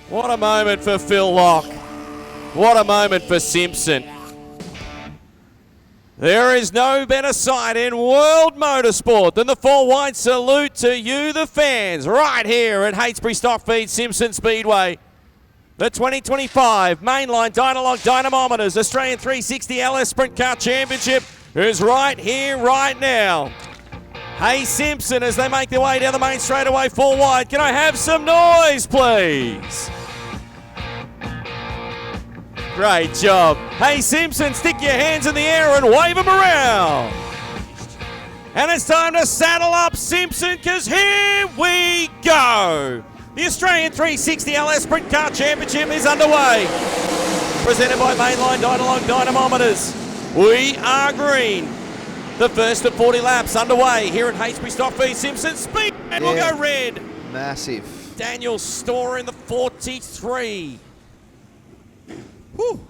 What a moment for Phil Locke. What a moment for Simpson. There is no better sight in world motorsport than the four-wide salute to you, the fans, right here at Heytesbury Stockfeed Simpson Speedway. The 2025 Mainline Dynalog Dynamometers Australian 360 LS Sprint Car Championship is right here, right now. Hey Simpson, as they make their way down the main straightaway four wide, can I have some noise, please? Great job. Hey Simpson, stick your hands in the air and wave them around. And it's time to saddle up Simpson, because here we go. The Australian 360 LS Sprint Car Championship is underway. Presented by Mainline Dynalog Dynamometers. We are green. The first of 40 laps underway here at Heytesbury Stockfeed Simpson Speed. And we'll go red. Massive. Daniel Storr in the 43. Whew.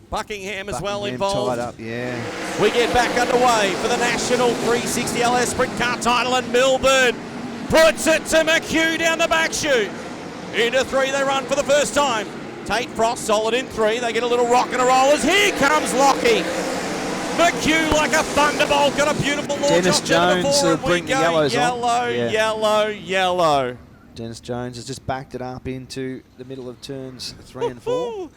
Buckingham as well involved. Tied up, yeah. We get back underway for the National 360 LS Sprint Car Title, and Milburn puts it to McHugh down the back chute. Into three they run for the first time. Tate Frost solid in three. They get a little rock and a roll as here comes Lockie. McHugh like a thunderbolt, got a beautiful launch Dennis off Jones to the will bring the yellows yellow, on. Yeah. Yellow, yellow. Dennis Jones has just backed it up into the middle of turns 3 and 4.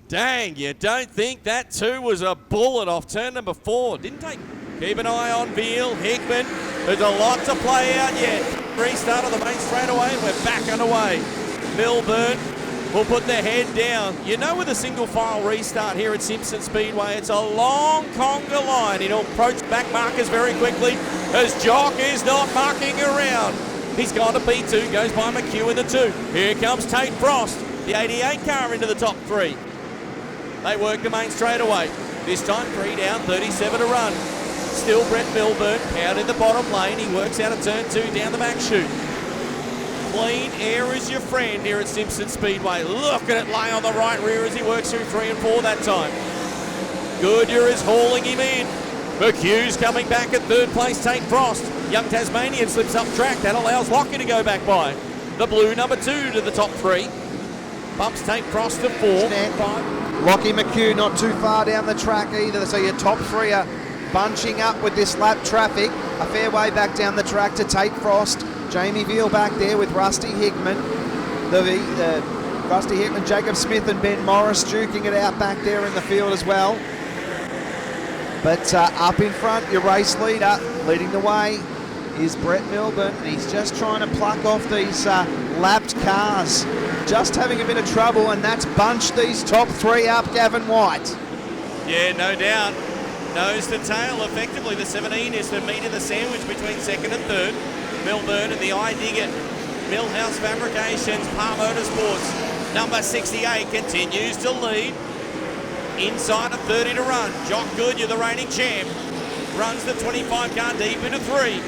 Dang, you don't think that too was a bullet off turn number 4. Didn't take. Keep an eye on Veal, Hickman. There's a lot to play out yet. Restart of the main straightaway, and we're back underway. Milburn will put their head down. You know, with a single file restart here at Simpson Speedway, it's a long conga line. He'll approach back markers very quickly as Jock is not mucking around. He's gone to P2, goes by McHugh in the 2. Here comes Tate Frost, the 88 car into the top 3. They work the main straightaway. This time 3 down, 37 to run. Still Brett Milburn out in the bottom lane. He works out of turn 2 down the back chute. Clean air is your friend here at Simpson Speedway. Look at it lay on the right rear as he works through 3 and 4 that time. Goodyear is hauling him in. McHugh's coming back at third place, Tate Frost. Young Tasmanian slips up track. That allows Lockie to go back by. The blue number 2 to the top 3. Bumps Tate Frost to 4. Lockie McHugh not too far down the track either, so your top 3 are bunching up with this lap traffic. A fair way back down the track to Tate Frost. Jamie Veal back there with Rusty Hickman. Rusty Hickman, Jacob Smith and Ben Morris duking it out back there in the field as well. But up in front, your race leader, leading the way, is Brett Milburn. And he's just trying to pluck off these lapped cars. Just having a bit of trouble, and that's bunched these top 3 up, Gavin White. Yeah, no doubt. Nose to tail, effectively. The 17 is the meat of the sandwich between second and third. Milburn and the I-Dig-It. Millhouse Fabrications, Par Motorsports. Number 68 continues to lead. Inside of 30 to run. Jock Goodyear, the reigning champ, runs the 25 car deep into 3.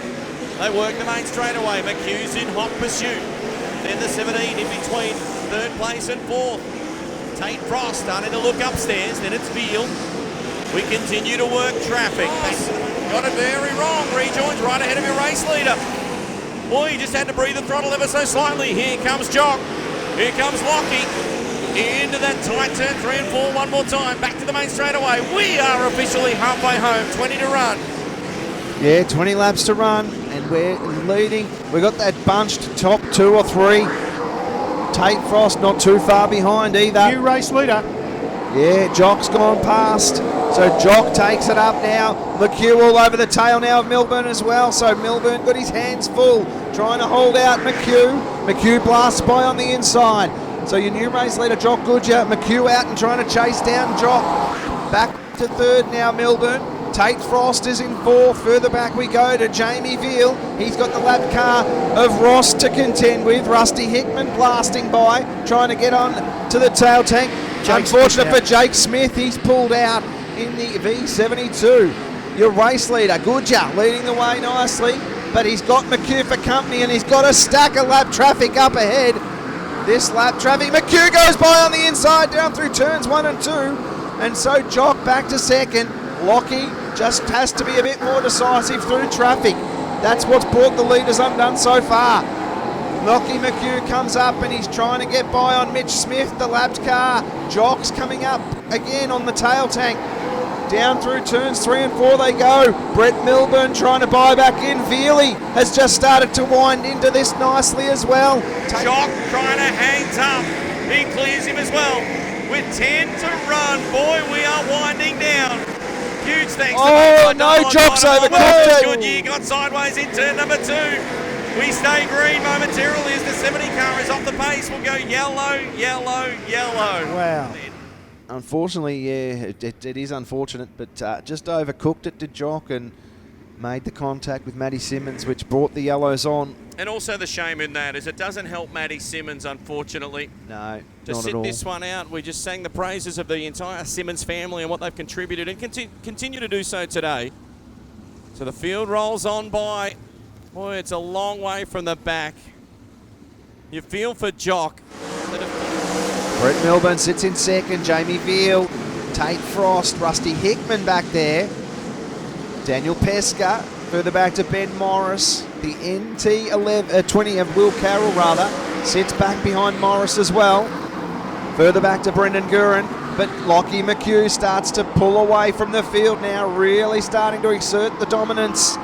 They work the main straightaway. McHugh's in hot pursuit. Then the 17 in between third place and 4th. Tate Frost starting to look upstairs. Then it's Veal. We continue to work traffic. Got it very wrong. Rejoins right ahead of your race leader. Boy, you just had to breathe the throttle ever so slightly. Here comes Jock. Here comes Lockie. Into that tight turn 3 and 4 one more time. Back to the main straightaway. We are officially halfway home. 20 to run. Yeah, 20 laps to run, and we're leading. We've got that bunched top 2 or 3. Tate Frost not too far behind either. New race leader. Yeah, Jock's gone past. So Jock takes it up now. McHugh all over the tail now of Milburn as well. So Milburn got his hands full, trying to hold out McHugh. McHugh blasts by on the inside. So your new race leader, Jock Goodyear. McHugh out and trying to chase down Jock. Back to third now, Milburn. Tate Frost is in 4. Further back we go to Jamie Veal. He's got the lap car of Ross to contend with. Rusty Hickman blasting by, trying to get on to the tail tank. Unfortunate for Jake Smith, he's pulled out in the V72. Your race leader, Goodyear, leading the way nicely, but he's got McHugh for company, and he's got a stack of lap traffic up ahead. This lap traffic, McHugh goes by on the inside down through turns 1 and 2, and so Jock back to second. Lockie just has to be a bit more decisive through traffic. That's what's brought the leaders undone so far. Lockie McHugh comes up and he's trying to get by on Mitch Smith, the lapped car. Jock's coming up again on the tail tank. Down through turns 3 and 4 they go. Brett Milburn trying to buy back in. Veely has just started to wind into this nicely as well. Jock trying to hang tough. He clears him as well. With 10 to run, boy, we are winding down. Huge thanks to no, Jock's overcooked it. Goodyear got sideways in turn number 2. We stay green momentarily as the 70 car is off the pace. We'll go yellow, yellow, yellow. Wow. Unfortunately, yeah, it is unfortunate, but just overcooked it, did Jock, and made the contact with Matty Simmons, which brought the yellows on. And also the shame in that is it doesn't help Matty Simmons, unfortunately. No, to not sit at all. this one out, we just sang the praises of the entire Simmons family and what they've contributed and continue to do so today. So the field rolls on by. Boy, it's a long way from the back. You feel for Jock. Brett Milburn sits in second. Jamie Veal, Tate Frost, Rusty Hickman back there. Daniel Pesca further back to Ben Morris. The NT20 of Will Carroll rather sits back behind Morris as well. Further back to Brendan Gurin, but Lockie McHugh starts to pull away from the field now, really starting to exert the dominance.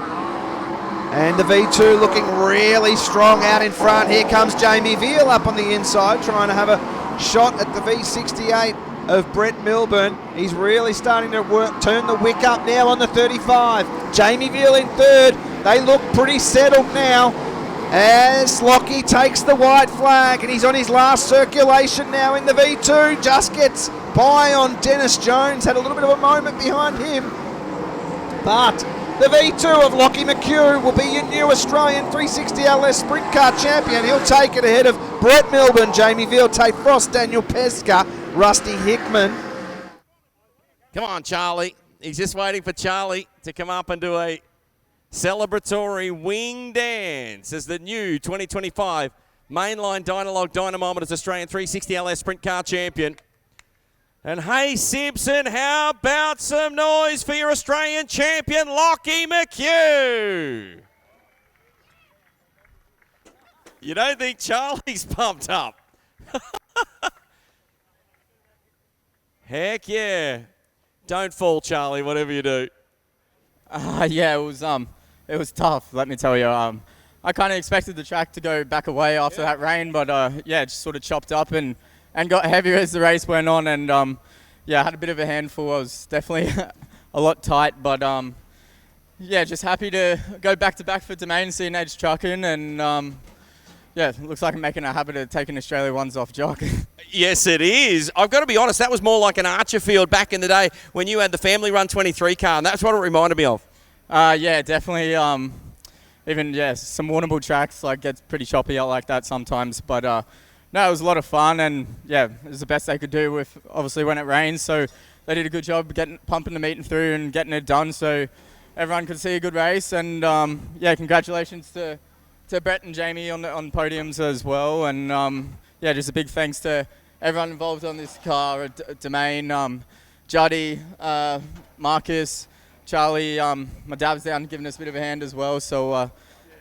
And the V2 looking really strong out in front. Here comes Jamie Veal up on the inside, trying to have a shot at the V68 of Brett Milburn. He's really starting to turn the wick up now on the 35. Jamie Veal in third. They look pretty settled now as Lockie takes the white flag, and he's on his last circulation now in the V2. Just gets by on Dennis Jones. Had a little bit of a moment behind him, but the V2 of Lockie McHugh will be your new Australian 360 LS Sprint Car champion. He'll take it ahead of Brett Milburn, Jamie Veal, Tate Frost, Daniel Pesca, Rusty Hickman. Come on, Charlie. He's just waiting for Charlie to come up and do a celebratory wing dance as the new 2025 Mainline Dynalog Dynamometers Australian 360 LS Sprint Car champion. And hey, Simpson, how about some noise for your Australian champion, Lockie McHugh? You don't think Charlie's pumped up? Heck yeah. Don't fall, Charlie, whatever you do. Yeah, it was tough, let me tell you. I kind of expected the track to go back away after that rain, but yeah, it just sort of chopped up and got heavier as the race went on, and yeah, I had a bit of a handful. I was definitely a lot tight, but yeah, just happy to go back-to-back for Domain CNH trucking, and yeah, it looks like I'm making a habit of taking Australia ones off Jock. Yes, it is. I've got to be honest, that was more like an Archer field back in the day when you had the Family Run 23 car, and that's what it reminded me of. Yeah, definitely. Even, yeah, some Warrnambool tracks, like, gets pretty choppy out like that sometimes, but no, it was a lot of fun, and yeah, it was the best they could do with, obviously, when it rains, so they did a good job pumping the meeting through and getting it done so everyone could see a good race, and yeah, congratulations to Brett and Jamie on podiums as well, and yeah, just a big thanks to everyone involved on this car at Domain, Juddy, Marcus, Charlie, my dad's down giving us a bit of a hand as well, so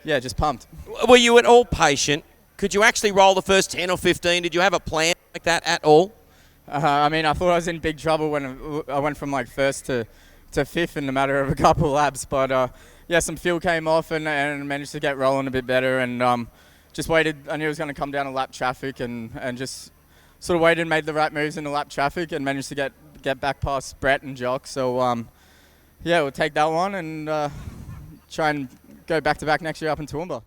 yeah, just pumped. Were you at all patient? Could you actually roll the first 10 or 15? Did you have a plan like that at all? I mean, I thought I was in big trouble when I went from like first to fifth in a matter of a couple of laps, but yeah, some fuel came off and managed to get rolling a bit better, and just waited. I knew it was going to come down to lap traffic, and just sort of waited and made the right moves in the lap traffic, and managed to get back past Brett and Jock. So yeah, we'll take that one and try and go back to back next year up in Toowoomba.